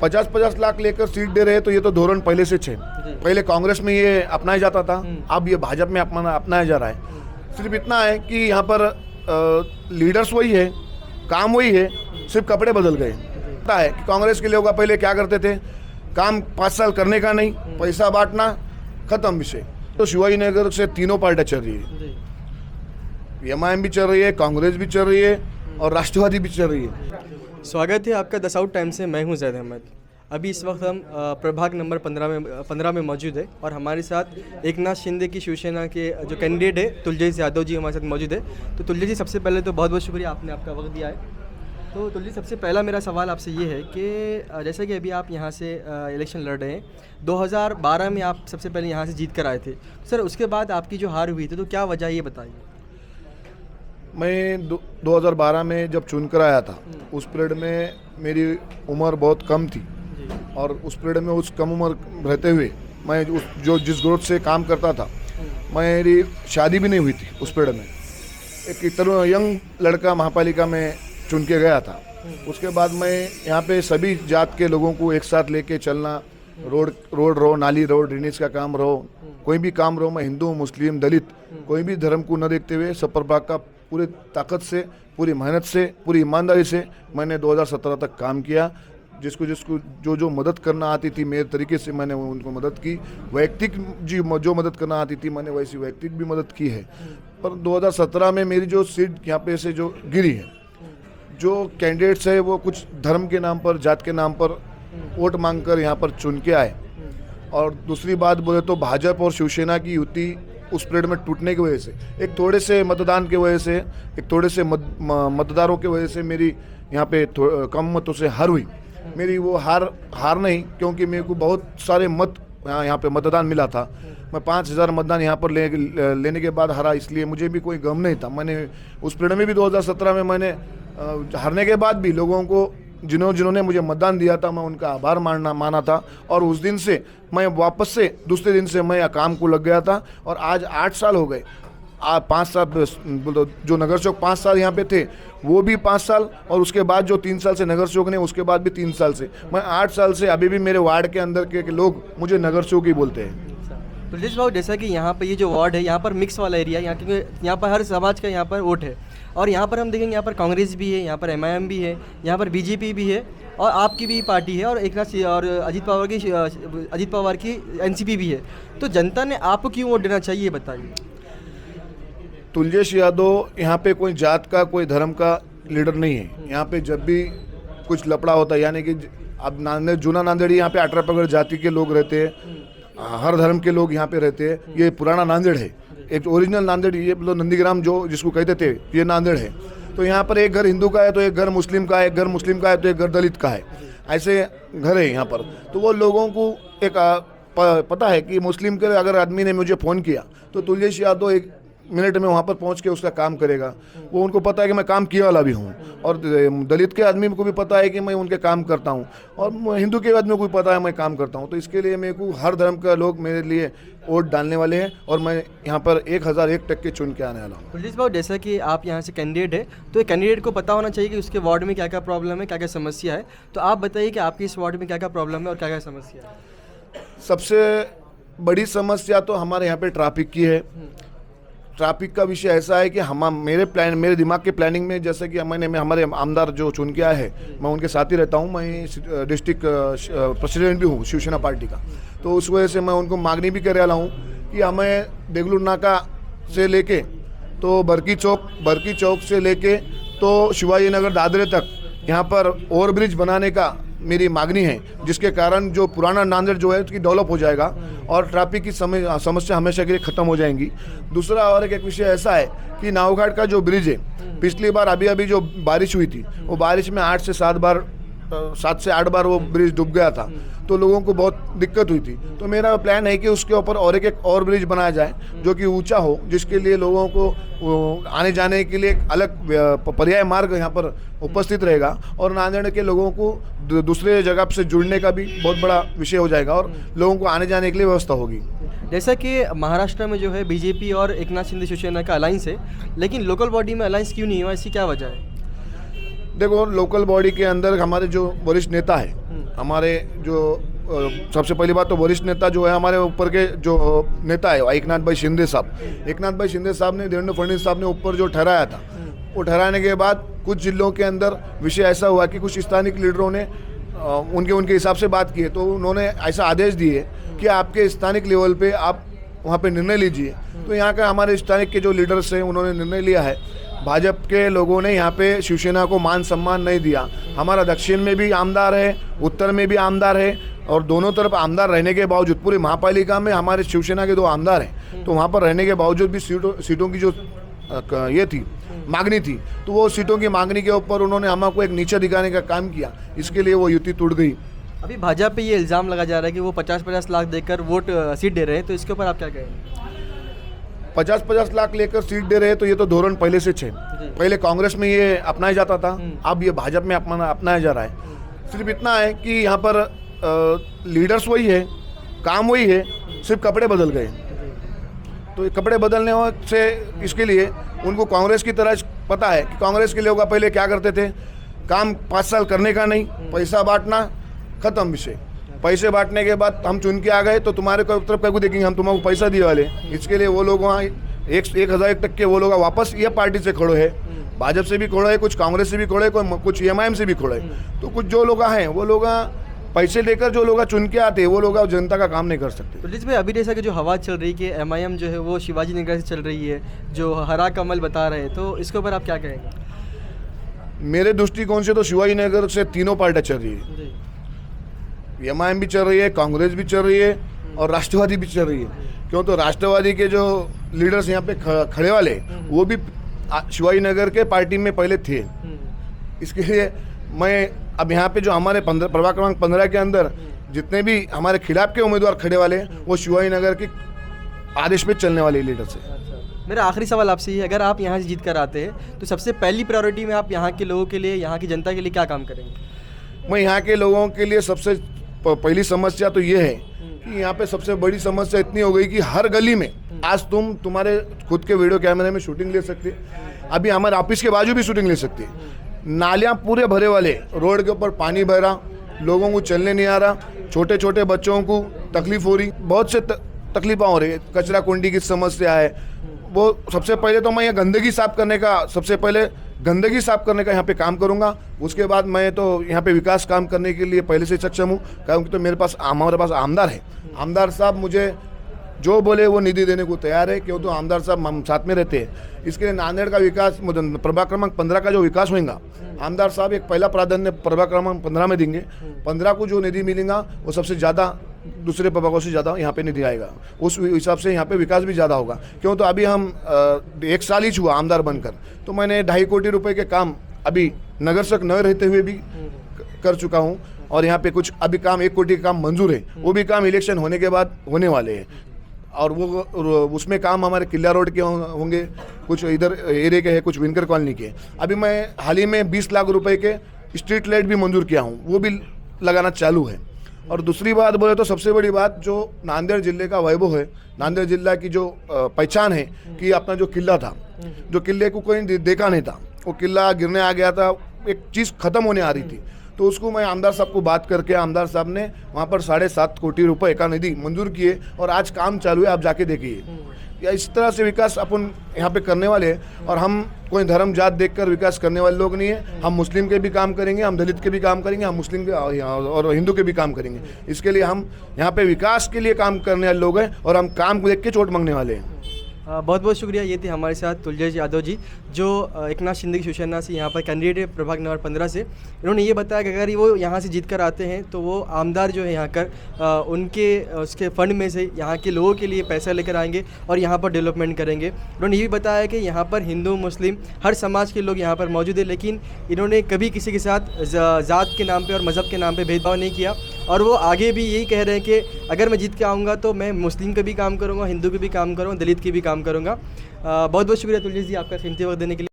50-50 लाख लेकर सीट दे रहे हैं, तो ये तो धोरण पहले से छे। पहले कांग्रेस में ये अपनाया जाता था, अब ये भाजपा में अपनाया जा रहा है। सिर्फ इतना है कि यहाँ पर लीडर्स वही है, काम वही है, सिर्फ कपड़े बदल गए। पता है कि कांग्रेस के लोग पहले क्या करते थे, काम 5 साल करने का नहीं, पैसा बांटना, खत्म विषय। तो शिवाजी नगर से तीनों पार्टियां चल रही है, एमआईएम भी चल रही है, कांग्रेस भी चल रही है और राष्ट्रवादी भी चल रही है। स्वागत है आपका 10 आउट टाइम से। मैं हूं जैद अहमद। अभी इस वक्त हम प्रभाग नंबर 15 में मौजूद है और हमारे साथ एकनाथ शिंदे की शिवसेना के जो कैंडिडेट है तुलजेश यादव जी हमारे साथ मौजूद है। तो तुलजेश जी, सबसे पहले तो बहुत बहुत शुक्रिया, आपने आपका वक्त दिया है। तो तुलजी, सबसे पहला मेरा सवाल आपसे ये है कि जैसा कि अभी आप यहाँ से इलेक्शन लड़ रहे हैं, 2012 में आप सबसे पहले यहाँ से जीत कर आए थे। सर, उसके बाद आपकी जो हार हुई थी, तो क्या वजह ये बताइए। मैं 2012 में जब चुन कर आया था, उस पीरियड में मेरी उम्र बहुत कम थी और उस पीरियड में उस कम उम्र रहते हुए मैं जिस ग्रोथ से काम करता था, मेरी शादी भी नहीं हुई थी उस पीरियड में। एक यंग लड़का महापालिका में चुन के गया था। उसके बाद मैं यहाँ पे सभी जात के लोगों को एक साथ लेके चलना, रोड रहो, नाली रहो, ड्रेनेज का काम रहो, कोई भी काम रहो, मैं हिंदू, मुस्लिम, दलित, कोई भी धर्म को न देखते हुए सब प्रभाग का पूरे ताकत से, पूरी मेहनत से, पूरी ईमानदारी से मैंने 2017 तक काम किया। जिसको जो मदद करना आती थी मेरे तरीके से मैंने उनको मदद की। वैयक्तिक जो मदद करना आती थी मैंने वैसी वैयक्तिक भी मदद की है। पर 2017 में मेरी जो सीट यहाँ पे से जो गिरी है, जो कैंडिडेट्स है वो कुछ धर्म के नाम पर, जात के नाम पर वोट मांगकर यहाँ पर चुन के आए। और दूसरी बात बोले तो भाजपा और शिवसेना की युति उस पीरियड में टूटने की वजह से, एक थोड़े से मतदान के वजह से, एक थोड़े से मतदारों की वजह से मेरी यहाँ पे कम मतों से हार हुई। मेरी वो हार नहीं, क्योंकि मेरे को बहुत सारे मत यहाँ पे मतदान मिला था। मैं 5000 मतदान यहाँ पर लेने के बाद हारा, इसलिए मुझे भी कोई गम नहीं था। मैंने उस पीरियड में भी 2017 में मैंने हारने के बाद भी लोगों को जिन्होंने मुझे मतदान दिया था, मैं उनका आभार माना था। और उस दिन से मैं वापस से दूसरे दिन से मैं काम को लग गया था और आज 8 साल हो गए। 5 साल जो नगर सेवक 5 साल यहाँ पे थे वो भी 5 साल, और उसके बाद जो 3 साल से नगर सेवक ने उसके बाद भी 3 साल से, मैं 8 साल से अभी भी मेरे वार्ड के अंदर के लोग मुझे नगर सेवक ही बोलते हैं। तुलजेश भाई, जैसा कि यहाँ पर ये जो वार्ड है, यहाँ पर मिक्स वाला एरिया है, यहाँ क्योंकि यहाँ पर हर समाज का यहाँ पर वोट है और यहाँ पर हम देखेंगे यहाँ पर कांग्रेस भी है, यहाँ पर एमआईएम भी है, यहाँ पर बीजेपी भी है और आपकी भी पार्टी है और एकनाथ और अजीत पवार की एनसीपी भी है। तो जनता ने आपको क्यों वोट देना चाहिए, बताइए। तुलजेश यादव यहाँ पे कोई जात का, कोई धर्म का लीडर नहीं है। यहाँ पे जब भी कुछ लफड़ा होता है, यानी कि अब जूना नांदेड़, यहाँ पे 18 पगड़ जाति के लोग रहते हैं, हर धर्म के लोग यहाँ पे रहते हैं। ये पुराना नांदेड़ है, एक ओरिजिनल नांदेड़, ये नंदीग्राम जो जिसको कहते थे, ये नांदेड़ है। तो यहाँ पर एक घर हिंदू का है तो एक घर मुस्लिम का है, एक घर मुस्लिम का है तो एक घर दलित का है, ऐसे घर है यहाँ पर। तो वो लोगों को एक पता है कि मुस्लिम के अगर आदमी ने मुझे फ़ोन किया तो तुलजेश यादव 1 मिनट में वहाँ पर पहुँच के उसका काम करेगा। वो उनको पता है कि मैं काम किए वाला भी हूँ, और दलित के आदमी को भी पता है कि मैं उनके काम करता हूँ, और हिंदू के आदमी को भी पता है मैं काम करता हूँ। तो इसके लिए मेरे को हर धर्म का लोग मेरे लिए वोट डालने वाले हैं और मैं यहाँ पर 1001% चुन के आने वाला हूँ। तुलजेश भाई, जैसा कि आप यहाँ से कैंडिडेट है, तो कैंडिडेट को पता होना चाहिए कि उसके वार्ड में क्या क्या प्रॉब्लम है, क्या क्या समस्या है। तो आप बताइए कि आपके इस वार्ड में क्या क्या प्रॉब्लम है और क्या क्या समस्या है। सबसे बड़ी समस्या तो हमारे यहाँ पे ट्रैफिक की है। ट्रैफिक का विषय ऐसा है कि मेरे दिमाग के प्लानिंग में, जैसे कि हमारे आमदार जो चुन के आए हैं, मैं उनके साथ ही रहता हूँ। मैं डिस्ट्रिक्ट प्रेसिडेंट भी हूँ शिवसेना पार्टी का। तो उस वजह से मैं उनको मांगनी भी कर रहा हूँ कि हमें देगलूर नाका से लेके तो बरकी चौक से लेके तो शिवाजी नगर दादरे तक यहाँ पर ओवरब्रिज बनाने का मेरी मांगनी है, जिसके कारण जो पुराना नांदेड़ जो है उसकी डेवलप हो जाएगा और ट्रैफिक की समस्या हमेशा के लिए ख़त्म हो जाएंगी। दूसरा और एक विषय ऐसा है कि नावघाट का जो ब्रिज है, पिछली बार अभी जो बारिश हुई थी, वो बारिश में 7 से 8 बार वो ब्रिज डूब गया था, तो लोगों को बहुत दिक्कत हुई थी। तो मेरा प्लान है कि उसके ऊपर और ब्रिज बनाया जाए जो कि ऊंचा हो, जिसके लिए लोगों को आने जाने के लिए एक अलग पर्याय मार्ग यहाँ पर उपस्थित रहेगा और नांदेड़ के लोगों को दूसरे जगह से जुड़ने का भी बहुत बड़ा विषय हो जाएगा और लोगों को आने जाने के लिए व्यवस्था होगी। जैसा कि महाराष्ट्र में जो है बीजेपी और एकनाथ शिंदे शिवसेना का अलायंस है, लेकिन लोकल बॉडी में अलायंस क्यों नहीं हुआ, इसकी क्या वजह है? देखो, लोकल बॉडी के अंदर हमारे जो वरिष्ठ नेता है हमारे जो सबसे पहली बात तो वरिष्ठ नेता जो है हमारे ऊपर के जो नेता है एकनाथ भाई शिंदे साहब ने देवेंद्र फडणवीस साहब ने ऊपर जो ठहराया था, वो ठहराने के बाद कुछ जिलों के अंदर विषय ऐसा हुआ कि कुछ स्थानिक लीडरों ने उनके हिसाब से बात की है, तो उन्होंने ऐसा आदेश दिए कि आपके स्थानिक लेवल पे आप वहाँ पे निर्णय लीजिए। तो यहाँ का हमारे स्थानिक के जो लीडर्स हैं उन्होंने निर्णय लिया है। भाजपा के लोगों ने यहाँ पे शिवसेना को मान सम्मान नहीं दिया। हमारा दक्षिण में भी आमदार है, उत्तर में भी आमदार है, और दोनों तरफ आमदार रहने के बावजूद पूरी महापालिका में हमारे शिवसेना के 2 आमदार हैं, तो वहाँ पर रहने के बावजूद भी सीटों की जो ये थी मांगनी थी, तो वो सीटों की मांगनी के ऊपर उन्होंने हमको एक नीचे दिखाने का काम किया, इसके लिए वो युति टूट गई। अभी भाजपा पे ये इल्ज़ाम लगा जा रहा है कि वो 50-50 लाख देकर वोट सीट दे रहे हैं, तो इसके ऊपर आप क्या कहेंगे? 50-50 लाख लेकर सीट दे रहे हैं तो ये तो धोरण पहले से है। पहले कांग्रेस में ये अपनाया जाता था, अब ये भाजपा में अपनाया जा रहा है। सिर्फ इतना है कि यहाँ पर लीडर्स वही है, काम वही है, सिर्फ कपड़े बदल गए। तो कपड़े बदलने से इसके लिए उनको कांग्रेस की तरह पता है कि कांग्रेस के लोग पहले क्या करते थे, काम 5 साल करने का नहीं, पैसा बांटना, खत्म विषय। पैसे बांटने के बाद हम चुन के आ गए तो तुम्हारे तरफ क्या देखेंगे, हम तुम्हारे पैसा दिए वाले। इसके लिए वो लोग वहाँ 1000 तक के वो लोग वापस ये पार्टी से खड़े हैं, भाजपा से भी खड़े हैं, कुछ कांग्रेस से भी खड़े हैं, कुछ EMIM से भी खड़े हैं। तो कुछ जो लोग हैं वो लोग पैसे लेकर जो लोग चुन के आते हैं वो लोग जनता का काम नहीं कर सकते। तो जिस भाई अभी जैसा कि जो हवा चल रही है कि MIM जो है वो शिवाजी नगर से चल रही है, जो हरा कमल बता रहे हैं, तो इसके ऊपर आप क्या कहेंगे? मेरे दृष्टिकोण से तो शिवाजी नगर से तीनों पार्टियाँ चल रही है। MIM भी चल रही है, कांग्रेस भी चल रही है और राष्ट्रवादी भी चल रही है। क्यों? तो राष्ट्रवादी के जो लीडर्स यहाँ पे खड़े वाले वो भी शिवाजी नगर के पार्टी में पहले थे। इसके लिए मैं अब यहाँ पे जो हमारे प्रभाग क्रमांक 15 के अंदर जितने भी हमारे खिलाफ के उम्मीदवार खड़े वाले वो शिवाजी नगर के आदेश पे चलने वाले लीडर्स हैं। मेरा आखिरी सवाल आपसे है, अगर आप यहाँ से जीत कर आते हैं तो सबसे पहली प्रायोरिटी में आप यहाँ के लोगों के लिए, यहाँ की जनता के लिए क्या काम करेंगे? मैं यहाँ के लोगों के लिए सबसे पहली समस्या तो ये है कि यहाँ पे सबसे बड़ी समस्या इतनी हो गई कि हर गली में आज तुम्हारे खुद के वीडियो कैमरे में शूटिंग ले सकते, अभी हमारे ऑफिस के बाजू भी शूटिंग ले सकते। नालियाँ पूरे भरे वाले, रोड के ऊपर पानी भर रहा, लोगों को चलने नहीं आ रहा, छोटे छोटे बच्चों को तकलीफ हो रही, बहुत से तकलीफें हो रही है, कचरा कुंडी की समस्या है। वो सबसे पहले तो मैं ये गंदगी साफ करने का यहाँ पे काम करूँगा। उसके बाद मैं तो यहाँ पे विकास काम करने के लिए पहले से सक्षम हूँ, क्योंकि तो हमारे पास आमदार है। आमदार साहब मुझे जो बोले वो निधि देने को तैयार है, क्यों तो आमदार साहब हम साथ में रहते हैं। इसके लिए नांदेड़ का विकास, प्रभाग क्रमांक 15 का जो विकास होगा, आमदार साहब एक पहला प्राधान्य प्रभाग क्रमांक 15 में देंगे। 15 को जो निधि मिलेगा वो सबसे ज़्यादा दूसरे प्रभागों से ज़्यादा यहाँ पे निधि आएगा, उस हिसाब से यहाँ पे विकास भी ज़्यादा होगा। क्यों तो अभी हम 1 साल ही हुआ आमदार बनकर, तो मैंने 2.5 कोटी रुपए के काम अभी नगर से न रहते हुए भी कर चुका हूँ, और यहाँ पे कुछ अभी काम 1 कोटी का काम मंजूर है, वो भी काम इलेक्शन होने के बाद होने वाले हैं। और वो उसमें काम हमारे किला रोड के होंगे, कुछ इधर एरिया के हैं, कुछ विनकर कॉलोनी के। अभी मैं हाल ही में 20 लाख रुपए के स्ट्रीट लाइट भी मंजूर किया हूँ, वो भी लगाना चालू है। और दूसरी बात बोले तो सबसे बड़ी बात जो नांदेड़ जिले का वैभव है, नांदेड़ जिला की जो पहचान है कि अपना जो किला था, जो किले को कोई देखा नहीं था, वो किला गिरने आ गया था, एक चीज़ खत्म होने आ रही थी, तो उसको मैं आमदार साहब को बात करके आमदार साहब ने वहाँ पर 7.5 कोटी रुपए का निधि मंजूर किए और आज काम चालू है, आप जाके देखिए। या इस तरह से विकास अपन यहाँ पे करने वाले हैं। और हम कोई धर्म जात देखकर विकास करने वाले लोग नहीं है। हम मुस्लिम के भी काम करेंगे, हम दलित के भी काम करेंगे, हम मुस्लिम के और हिंदू के भी काम करेंगे। इसके लिए हम यहाँ पे विकास के लिए काम करने वाले लोग हैं और हम काम को देख के चोट मांगने वाले हैं। बहुत बहुत शुक्रिया। ये थे हमारे साथ तुलजेश यादव जी, जो एकनाथ शिंदे की शिवसेना से यहाँ पर कैंडिडेट है प्रभाग नंबर 15 से। इन्होंने ये बताया कि अगर वो यहाँ से जीत कर आते हैं तो वो आमदार जो है यहाँ कर उसके फंड में से यहाँ के लोगों के लिए पैसा लेकर आएंगे और यहाँ पर डेवलपमेंट करेंगे। इन्होंने ये भी बताया कि यहाँ पर हिंदू मुस्लिम हर समाज के लोग यहाँ पर मौजूद है, लेकिन इन्होंने कभी किसी के साथ ज़ात के नाम पर और मज़हब के नाम पर भेदभाव नहीं किया। और वो आगे भी यही कह रहे हैं कि अगर मैं जीत के आऊँगा तो मैं मुस्लिम के भी काम करूँगा, हिंदू के भी काम करूँगा, दलित के भी काम करूँगा। बहुत बहुत शुक्रिया तुलजेश जी आपका कीमती वक्त देने के लिए।